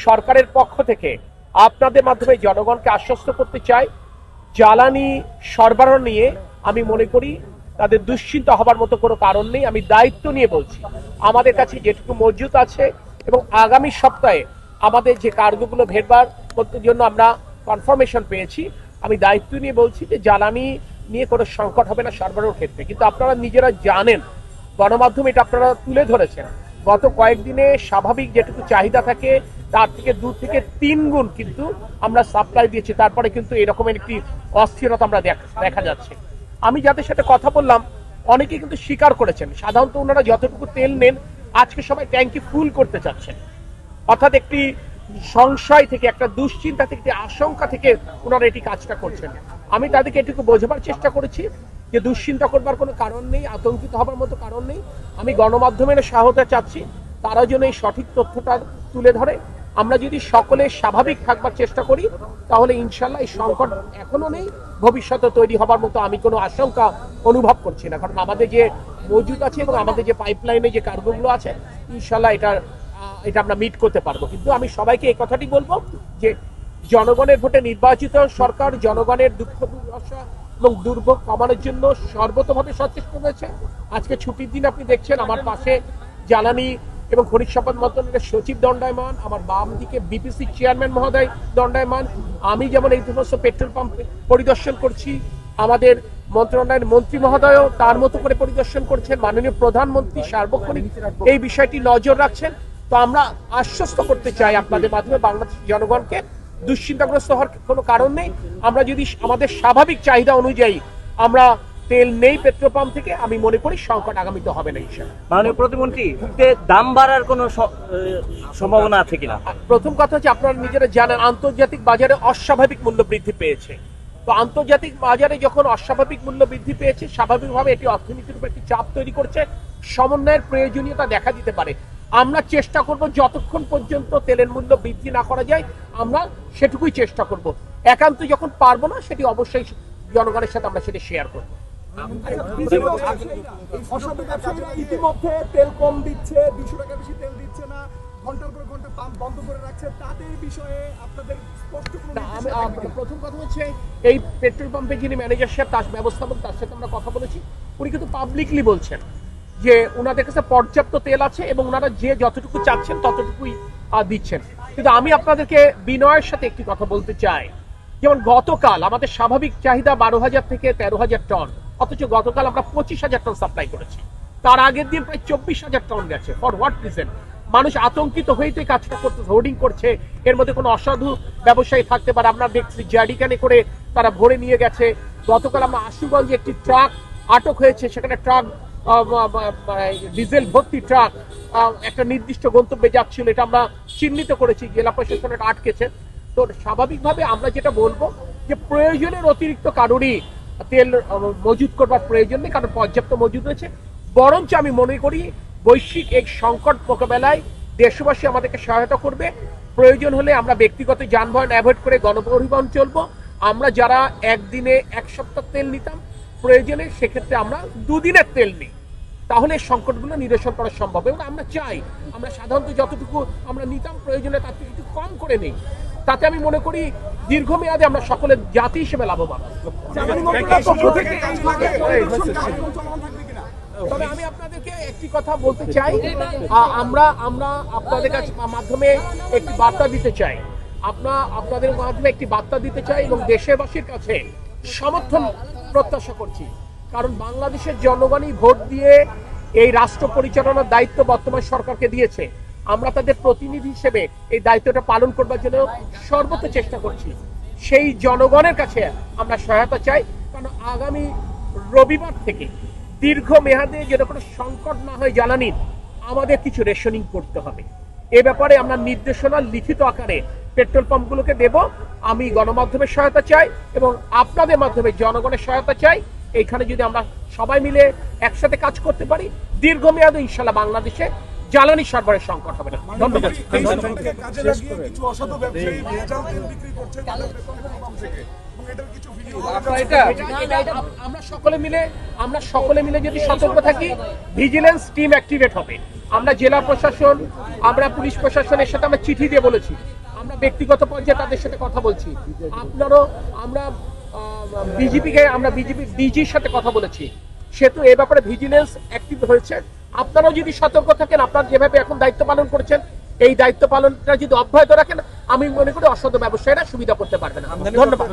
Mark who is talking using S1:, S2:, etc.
S1: সরকারের পক্ষ থেকে আপনাদের মাধ্যমে জনগণকে আশ্বস্ত করতে চাই, জ্বালানি সরবরাহ নিয়ে আমি মনে করি তাদের দুশ্চিন্তা হবার মতো কোনো কারণ নেই। আমি দায়িত্ব নিয়ে বলছি, আমাদের কাছে যেটুকু মজুত আছে এবং আগামী সপ্তাহে আমাদের যে কার্যগুলো ভেটবার জন্য আমরা কনফার্মেশন পেয়েছি, আমি দায়িত্ব নিয়ে বলছি যে জ্বালানি নিয়ে কোনো সংকট হবে না সরবরাহের ক্ষেত্রে। কিন্তু আপনারা নিজেরা জানেন, গণমাধ্যমে এটা আপনারা তুলে ধরেছেন, গত কয়েকদিনে স্বাভাবিক যেটুকু চাহিদা থাকে তার থেকে 2 থেকে 3 গুণ কিন্তু আমরা সাপ্লাই দিয়েছি, তারপরে কিন্তু এরকমের একটি অস্থিরতা আমরা দেখা যাচ্ছে। আমি যাদের সাথে কথা বললাম অনেকে কিন্তু স্বীকার করেছেন, সাধারণত ওনারা যতটুকু তেল নেন আজকে সবাই ট্যাঙ্কি ফুল করতে চাচ্ছেন, অর্থাৎ একটি সংশয় থেকে, একটা দুশ্চিন্তা থেকে, আশঙ্কা থেকে ওনারা এটি কাজটা করছেন। আমি তাদেরকে এটুকু বোঝাবার চেষ্টা করেছি যে দুশ্চিন্তা করবার কোনো কারণ নেই, আতঙ্কিত হবার মতো কারণ নেই। আমি গণমাধ্যমের সহায়তা চাচ্ছি, তারা যেন এই সঠিক তথ্যটা তুলে ধরে। আমরা যদি সকলে স্বাভাবিক থাকবার চেষ্টা করি তাহলে ইনশাল্লাহ এই সংকট এখনো নেই, ভবিষ্যতে তৈরি হবার মতো আমি কোনো আশঙ্কা অনুভব করছি না। কারণ আমাদের যে মজুদ আছে এবং আমাদের যে পাইপলাইনে যে কার্গোগুলো আছে ইনশাল্লাহ এটা আমরা মিট করতে পারবো। কিন্তু আমি সবাইকে এই কথাটি বলবো যে জনগণের ভোটে নির্বাচিত সরকার জনগণের দুঃখ দুর্দশা এবং দুর্ভোগ কমানোর জন্য সর্বতভাবে সচেষ্ট রয়েছে। আজকে ছুটির দিন আপনি দেখছেন আমার পাশে জ্বালানি এবং খনিজ সম্পদ মন্ত্রণালয়ের সচিব দণ্ডায়মান, আমার বাম দিকে বিপিসি চেয়ারম্যান মহোদয় দণ্ডায়মান। আমি যেমন এই সমস্ত পেট্রোল পাম্প পরিদর্শন করছি, আমাদের মন্ত্রণালয়ের মন্ত্রী মহোদয়ও তার মতো করে পরিদর্শন করছেন, মাননীয় প্রধানমন্ত্রী সার্বক্ষণিক এই বিষয়টি নজর রাখছেন। তো আমরা আশ্বস্ত করতে চাই আপনাদের মাধ্যমে বাংলাদেশের জনগণকে, দুশ্চিন্তাগ্রস্ত হওয়ার কোনো কারণ নেই। আমরা যদি আমাদের স্বাভাবিক চাহিদা অনুযায়ী আমরা তেল নেই পেট্রোল পাম্প থেকে, আমি মনে করি সংকট আগামীতে হবে না ইনশাআল্লাহ।
S2: মাননীয় প্রতিমন্ত্রী, দাম বাড়ার কোনো সম্ভাবনা আছে কিনা?
S1: প্রথম কথা হচ্ছে আপনারা নিজেরা জানেন আন্তর্জাতিক বাজারে অস্বাভাবিক মূল্য বৃদ্ধি পেয়েছে। তো আন্তর্জাতিক বাজারে যখন অস্বাভাবিক মূল্য বৃদ্ধি পেয়েছে, স্বাভাবিকভাবে এটি অর্থনীতির উপর একটি চাপ তৈরি করছে, সমন্বয়ের প্রয়োজনীয়তা দেখা দিতে পারে। আমরা চেষ্টা করব যতক্ষণ পর্যন্ত তেলের মূল্য বৃদ্ধি না করা যায় আমরা সেটুকুই চেষ্টা করব। একান্ত যখন পারবো না সেটি অবশ্যই জনগণের সাথে আমরা সেটা শেয়ার করবো।
S3: ইতিমধ্যে তেল কম দিচ্ছে, 200 টাকা বেশি তেল দিচ্ছে না, ঘন্টার পর ঘন্টা পাম্প বন্ধ করে রাখছে, তাদের বিষয়ে আপনাদের স্পষ্ট
S1: প্রথম কথা হচ্ছে এই পেট্রোল পাম্পে যিনি ম্যানেজার সাহেব, তার ব্যবস্থাপক, তার সাথে আমরা কথা বলেছি, উনি কিন্তু পাবলিকলি বলছেন যে ওনাদের কাছে পর্যাপ্ত তেল আছে এবং ওনারা যে যতটুকু চাচ্ছেন ততটুকুই দিচ্ছেন। কিন্তু আমি আপনাদেরকে বিনয়ের সাথে একটি কথা বলতে চাই, যেমন গতকাল আমাদের স্বাভাবিক চাহিদা 12,000 থেকে 13,000 টন, অথচ গতকাল আমরা 25,000 টন সাপ্লাই করেছি। তার আগের দিন প্রায় 24,000 টন গেছে। For what reason? মানুষ আতঙ্কিত হয়েই তো কাজটা করতে, হোর্ডিং করছে, এর মধ্যে কোনো অসাধু ব্যবসায়ী থাকতে পারে। আপনারা দেখছি জারিকানে করে তারা ভরে নিয়ে গেছে। গতকাল আমরা আশুগঞ্জে একটি ট্রাক আটক হয়েছে, সেখানে ট্রাক ডিজেল ভর্তি ট্রাক একটা নির্দিষ্ট গন্তব্যে যাচ্ছিল, এটা আমরা চিহ্নিত করেছি, জেলা প্রশাসন এটা আটকেছে। তো স্বাভাবিকভাবে আমরা যেটা বলবো যে প্রয়োজনের অতিরিক্ত কারোরই তেল মজুত করবার প্রয়োজন নেই, কারণ পর্যাপ্ত মজুদ রয়েছে। বরঞ্চ আমি মনে করি বৈশ্বিক এক সংকট মোকাবেলায় দেশবাসী আমাদেরকে সহায়তা করবে। প্রয়োজন হলে আমরা ব্যক্তিগত যানবাহন অ্যাভয়েড করে গণপরিবহন চলবো। আমরা যারা একদিনে 1 সপ্তাহ তেল নিতাম, প্রয়োজনে সেক্ষেত্রে আমরা 2 দিনের তেল নিই, তাহলে সংকটগুলো নিরসন করা সম্ভব। এবং আমরা চাই আমরা সাধারণত যতটুকু আমরা নিতাম প্রয়োজনে তার থেকে একটু কম করে নেই, তাতে আমি মনে করি দীর্ঘমেয়াদে আমরা সকলের জাতি হিসেবে লাভবান। তবে আমি আপনাদেরকে একটি কথা বলতে চাই, আমরা আপনাদের কাছে মাধ্যমে একটি বার্তা দিতে চাই, আপনাদের মাধ্যমে একটি বার্তা দিতে চাই এবং দেশবাসীর কাছে সমর্থন প্রত্যাশা করছি। কারণ বাংলাদেশের জনগণই ভোট দিয়ে এই রাষ্ট্র পরিচালনার দায়িত্ব বর্তমান সরকারকে দিয়েছে। আমরা তাদের প্রতিনিধি হিসেবে এই দায়িত্বটা পালন করবার জন্য সর্বোচ্চ চেষ্টা করছি। সেই জনগণের কাছে আমরা সহায়তা চাই, কারণ আগামী রবিবার থেকে দীর্ঘমেয়াদে যেন কোনো সংকট না হয় জ্বালানির, আমাদের কিছু রেশনিং করতে হবে। এ ব্যাপারে আমরা নির্দেশনা লিখিত আকারে পেট্রোল পাম্পগুলোকে দেব। আমি গণমাধ্যমের সহায়তা চাই এবং আপনাদের মাধ্যমে জনগণের সহায়তা চাই। এইখানে যদি আমরা সবাই মিলে একসাথে কাজ করতে পারি, দীর্ঘমেয়াদে ইনশাল্লাহ বাংলাদেশে জ্বালানি সরবরাহের সংকট হবে না। ধন্যবাদ।
S3: এই সুযোগটাকে কাজে লাগিয়ে কিছু অসাধু ব্যবসায়ী ভেজাল তেল বিক্রি করছে তাদের পেট্রোল পাম্প থেকে, এবং এটার কিছু ভিডিও
S1: আমরা সকলে মিলে যদি সতর্ক থাকি, ভিজিলেন্স টিম অ্যাক্টিভেট হবে। আমরা জেলা প্রশাসন, আমরা পুলিশ প্রশাসনের সাথে আমরা চিঠি দিয়ে বলেছি, আমরা ব্যক্তিগত পর্যায়ে তাদের সাথে কথা বলছি। আপনারও আমরা বিজেপি ডিজির সাথে কথা বলেছি, সেহেতু এ ব্যাপারে ভিজিলেন্স অ্যাক্টিভ হয়েছে। আপনারাও যদি সতর্ক থাকেন, আপনারা যেভাবে এখন দায়িত্ব পালন করেছেন, এই দায়িত্ব পালনটা যদি অব্যাহত রাখেন, আমি মনে করি অসাধু ব্যবসায়ীরা সুবিধা করতে পারবে না। ধন্যবাদ।